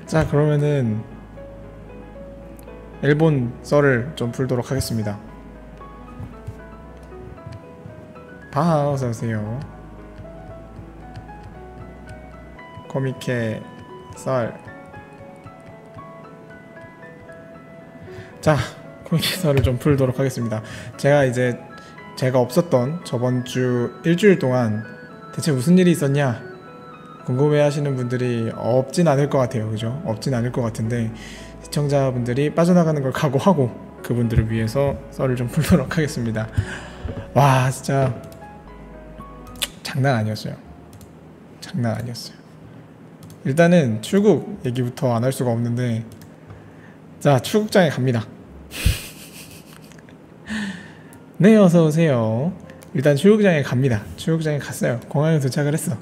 자, 그러면은 일본 썰을 좀 풀도록 하겠습니다. 바 어서오세요. 코미케 썰. 자, 코미케 썰을 좀 풀도록 하겠습니다. 제가 없었던 저번 주 일주일 동안 대체 무슨 일이 있었냐 궁금해 하시는 분들이 없진 않을 것 같아요. 그죠? 없진 않을 것 같은데, 시청자분들이 빠져나가는 걸 각오하고 그분들을 위해서 썰을 좀 풀도록 하겠습니다. 와, 진짜 장난 아니었어요. 장난 아니었어요. 일단은 출국 얘기부터 안 할 수가 없는데, 자, 출국장에 갑니다. 네, 어서오세요. 일단 출국장에 갑니다. 출국장에 갔어요. 공항에 도착을 했어.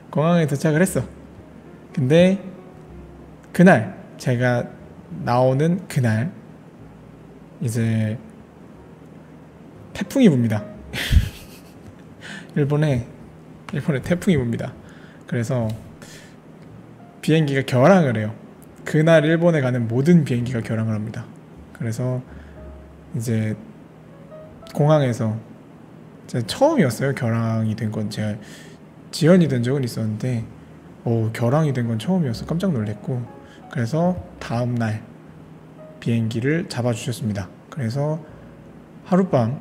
공항에 도착을 했어. 근데 그날, 제가 나오는 그날 이제 태풍이 붑니다. 일본에 태풍이 붑니다. 그래서 비행기가 결항을 해요. 그날 일본에 가는 모든 비행기가 결항을 합니다. 그래서 이제 공항에서, 제가 처음이었어요. 결항이 된 건. 제가 지연이 된 적은 있었는데 결항이 된 건 처음이어서 깜짝 놀랐고, 그래서 다음날 비행기를 잡아주셨습니다. 그래서 하룻밤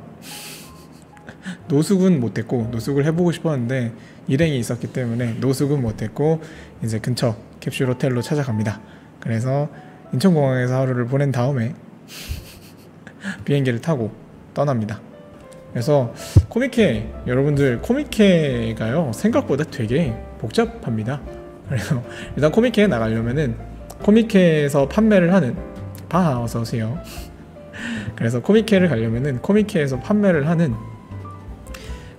노숙은 못했고, 노숙을 해보고 싶었는데 일행이 있었기 때문에 노숙은 못했고, 이제 근처 캡슐 호텔로 찾아갑니다. 그래서 인천공항에서 하루를 보낸 다음에 비행기를 타고 떠납니다. 그래서 코미케, 여러분들 코미케가요 생각보다 되게 복잡합니다. 그래서 일단 코미케에 나가려면은 코미케에서 판매를 하는, 바 어서오세요. 그래서 코미케를 가려면은 코미케에서 판매를 하는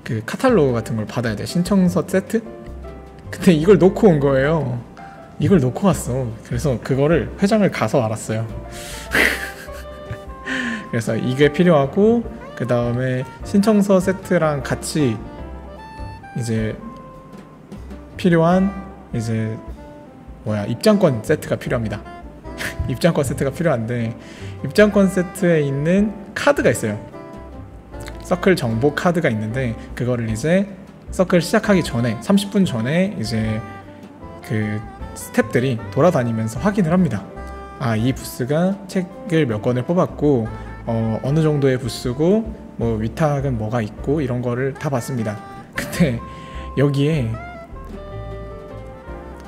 그 카탈로그 같은 걸 받아야 돼. 신청서 세트? 근데 이걸 놓고 온 거예요. 이걸 놓고 왔어. 그래서 그거를 회장을 가서 알았어요. 그래서 이게 필요하고, 그 다음에 신청서 세트랑 같이 이제 필요한 이제 입장권 세트가 필요합니다. 입장권 세트가 필요한데, 입장권 세트에 있는 카드가 있어요. 서클 정보 카드가 있는데, 그거를 이제 서클 시작하기 전에 30분 전에 이제 그 스태프들이 돌아다니면서 확인을 합니다. 아, 이 부스가 책을 몇 권을 뽑았고, 어느 정도의 부스고, 뭐 위탁은 뭐가 있고, 이런 거를 다 봤습니다. 근데 여기에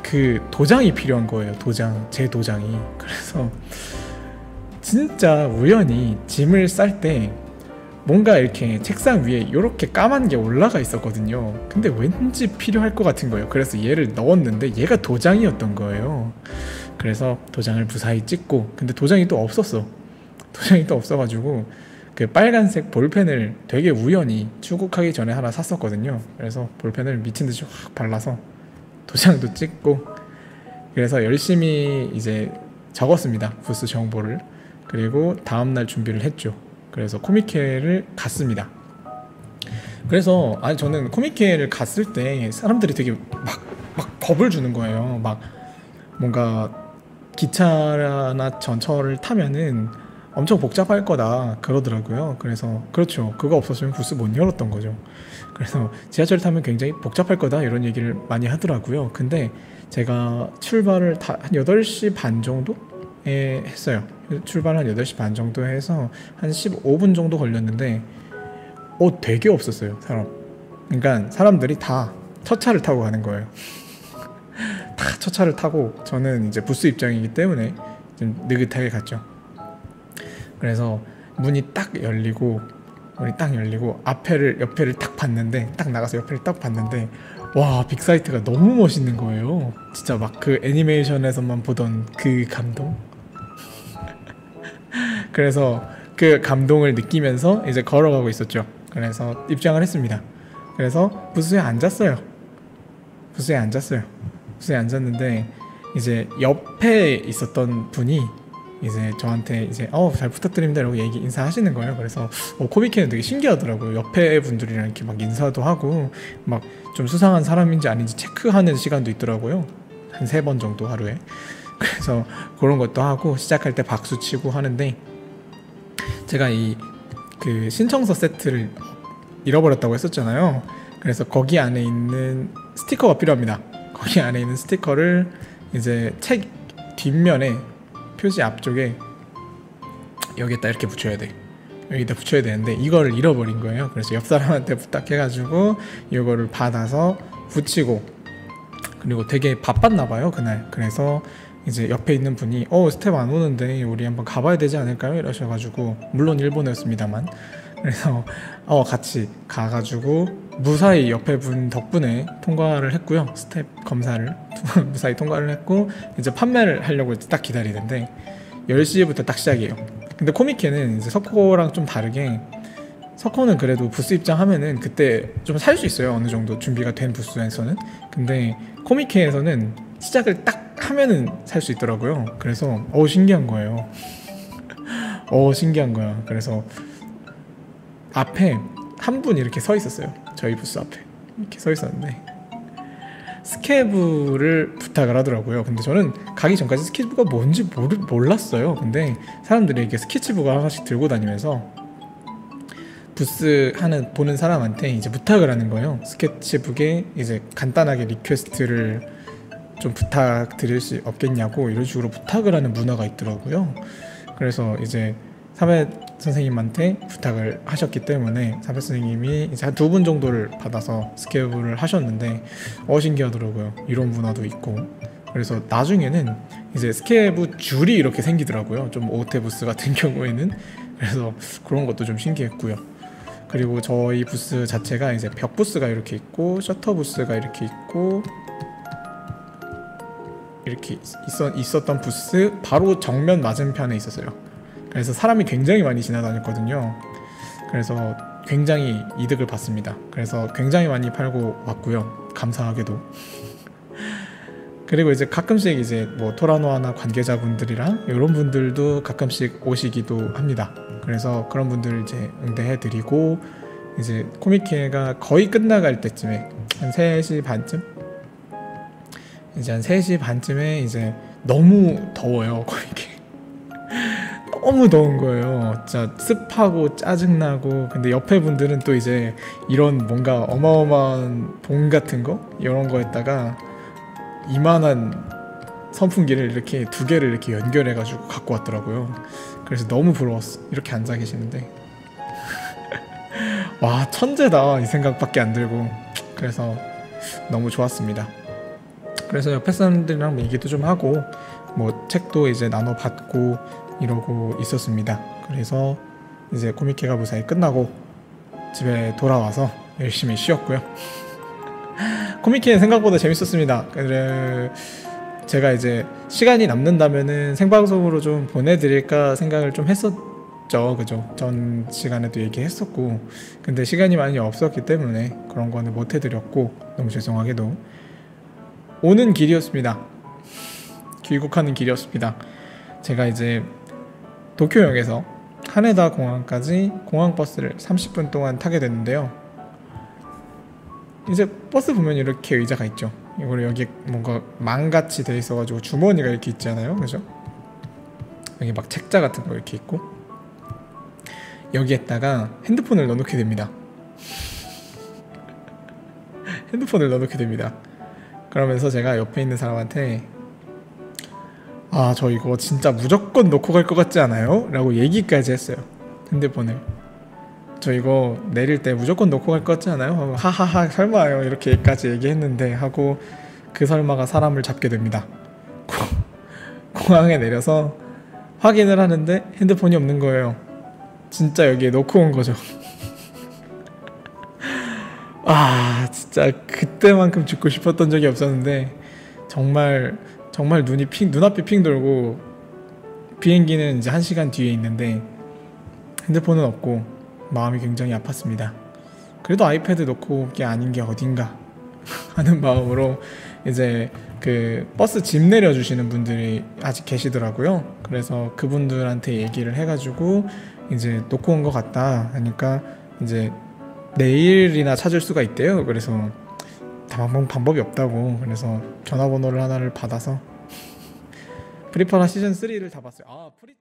그 도장이 필요한 거예요. 제 도장이. 그래서 진짜 우연히 짐을 쌀 때 뭔가 이렇게 책상 위에 이렇게 까만 게 올라가 있었거든요. 근데 왠지 필요할 것 같은 거예요. 그래서 얘를 넣었는데 얘가 도장이었던 거예요. 그래서 도장을 무사히 찍고, 근데 도장이 또 없어가지고 그 빨간색 볼펜을 되게 우연히 출국하기 전에 하나 샀었거든요. 그래서 볼펜을 미친듯이 확 발라서 도장도 찍고, 그래서 열심히 이제 적었습니다. 부스 정보를. 그리고 다음날 준비를 했죠. 그래서 코미케를 갔습니다. 그래서 저는 코미케를 갔을 때 사람들이 되게 막 겁을 주는 거예요. 막 뭔가 기차나 전철을 타면은 엄청 복잡할 거다 그러더라고요. 그래서 그렇죠. 그거 없었으면 부스 못 열었던 거죠. 그래서 지하철 타면 굉장히 복잡할 거다 이런 얘기를 많이 하더라고요. 근데 제가 출발을 한 8시 반 정도에 했어요. 출발 한 8시 반 정도 해서 한 15분 정도 걸렸는데 되게 없었어요, 사람. 그러니까 사람들이 다 첫 차를 타고 가는 거예요. 다 첫 차를 타고, 저는 이제 부스 입장이기 때문에 좀 느긋하게 갔죠. 그래서 문이 딱 열리고 옆에를 딱 봤는데, 딱 나가서 옆에를 딱 봤는데, 와, 빅사이트가 너무 멋있는 거예요. 진짜 막 그 애니메이션에서만 보던 그 감동. 그래서 그 감동을 느끼면서 이제 걸어가고 있었죠. 그래서 입장을 했습니다. 그래서 부스에 앉았어요. 부스에 앉았는데 이제 옆에 있었던 분이 이제 저한테 이제 잘 부탁드립니다 라고 인사하시는 거예요. 그래서 코미케는 되게 신기하더라고요. 옆에 분들이랑 이렇게 막 인사도 하고 막 좀 수상한 사람인지 아닌지 체크하는 시간도 있더라고요. 한 3번 정도 하루에. 그래서 그런 것도 하고 시작할 때 박수 치고 하는데, 제가 이 그 신청서 세트를 잃어버렸다고 했었잖아요. 그래서 거기 안에 있는 스티커가 필요합니다. 거기 안에 있는 스티커를 이제 책 뒷면에 표지 앞쪽에 여기에다 이렇게 붙여야 돼. 여기다 붙여야 되는데 이거를 잃어버린 거예요. 그래서 옆 사람한테 부탁해가지고 이거를 받아서 붙이고, 그리고 되게 바빴나 봐요 그날. 그래서 이제 옆에 있는 분이 스텝 안 오는데 우리 한번 가봐야 되지 않을까요? 이러셔가지고, 물론 일본어였습니다만, 그래서 같이 가가지고 무사히 옆에 분 덕분에 통과를 했고요. 스텝 검사를 무사히 통과를 했고, 이제 판매를 하려고 딱 기다리는데 10시부터 딱 시작이에요. 근데 코미케는 이제 서코랑 좀 다르게, 서코는 그래도 부스 입장하면은 그때 좀 살 수 있어요. 어느 정도 준비가 된 부스에서는. 근데 코미케에서는 시작을 딱 하면은 살 수 있더라고요. 그래서 신기한 거예요. 신기한 거야. 그래서 앞에 한 분 이렇게 서 있었어요. 저희 부스 앞에 이렇게 서 있었는데 스케브를 부탁을 하더라고요. 근데 저는 가기 전까지 스케치북가 뭔지 몰랐어요. 근데 사람들이 이렇게 스케치북을 하나씩 들고 다니면서 부스 보는 사람한테 이제 부탁을 하는 거예요. 스케치북에 이제 간단하게 리퀘스트를 좀 부탁드릴 수 없겠냐고 이런 식으로 부탁을 하는 문화가 있더라고요. 그래서 이제 사배 선생님한테 부탁을 하셨기 때문에 사배 선생님이 이제 한 2분 정도를 받아서 스케브를 하셨는데 신기하더라고요. 이런 문화도 있고. 그래서 나중에는 이제 스케브 줄이 이렇게 생기더라고요. 좀 오테 부스 같은 경우에는. 그래서 그런 것도 좀 신기했고요. 그리고 저희 부스 자체가 이제 벽 부스가 이렇게 있고 셔터 부스가 이렇게 있고 이렇게 있었던 부스 바로 정면 맞은편에 있었어요. 그래서 사람이 굉장히 많이 지나다녔거든요. 그래서 굉장히 이득을 봤습니다. 그래서 굉장히 많이 팔고 왔고요. 감사하게도. 그리고 이제 가끔씩 이제 뭐 토라노아나 관계자분들이랑 이런 분들도 가끔씩 오시기도 합니다. 그래서 그런 분들 이제 응대해드리고, 이제 코미케가 거의 끝나갈 때쯤에 한 3시 반쯤? 이제 한 3시 반쯤에 이제 너무 더워요. 코미케. 너무 더운 거예요. 진짜 습하고 짜증나고. 근데 옆에 분들은 또 이제 이런 뭔가 어마어마한 봉 같은 거? 이런 거에다가 이만한 선풍기를 이렇게 2개를 이렇게 연결해가지고 갖고 왔더라고요. 그래서 너무 부러웠어. 이렇게 앉아 계시는데 와, 천재다 이 생각밖에 안 들고. 그래서 너무 좋았습니다. 그래서 옆에 사람들이랑 얘기도 좀 하고 뭐 책도 이제 나눠 받고 이러고 있었습니다. 그래서 이제 코미케가 무사히 끝나고 집에 돌아와서 열심히 쉬었고요. 코미케는 생각보다 재밌었습니다. 제가 이제 시간이 남는다면은 생방송으로 좀 보내드릴까 생각을 좀 했었죠. 그죠? 전 시간에도 얘기했었고, 근데 시간이 많이 없었기 때문에 그런 거는 못 해드렸고, 너무 죄송하게도 오는 길이었습니다. 귀국하는 길이었습니다. 제가 이제 도쿄역에서 하네다 공항까지 공항버스를 30분 동안 타게 됐는데요. 이제 버스 보면 이렇게 의자가 있죠. 이걸 여기 뭔가 망같이 돼 있어가지고 주머니가 이렇게 있잖아요. 그죠? 여기 막 책자 같은 거 이렇게 있고, 여기에다가 핸드폰을 넣어놓게 됩니다. 핸드폰을 넣어놓게 됩니다. 그러면서 제가 옆에 있는 사람한테 저 이거 진짜 무조건 놓고 갈 것 같지 않아요? 라고 얘기까지 했어요. 핸드폰을. 저 이거 내릴 때 무조건 놓고 갈 것 같지 않아요? 하하하 설마요 이렇게까지 얘기했는데 하고 그 설마가 사람을 잡게 됩니다. 공항에 내려서 확인을 하는데 핸드폰이 없는 거예요. 진짜 여기에 놓고 온 거죠. 진짜 그때만큼 죽고 싶었던 적이 없었는데 정말 눈앞이 핑 돌고, 비행기는 이제 1시간 뒤에 있는데 핸드폰은 없고 마음이 굉장히 아팠습니다. 그래도 아이패드 놓고 올 게 아닌 게 어딘가 하는 마음으로 이제 그 버스 집 내려주시는 분들이 아직 계시더라고요. 그래서 그분들한테 얘기를 해가지고 이제 놓고 온 것 같다 하니까 이제 내일이나 찾을 수가 있대요. 그래서 방법이 없다고. 그래서 전화번호를 하나를 받아서 프리퍼라 시즌 3를 다 봤어요. 아 프리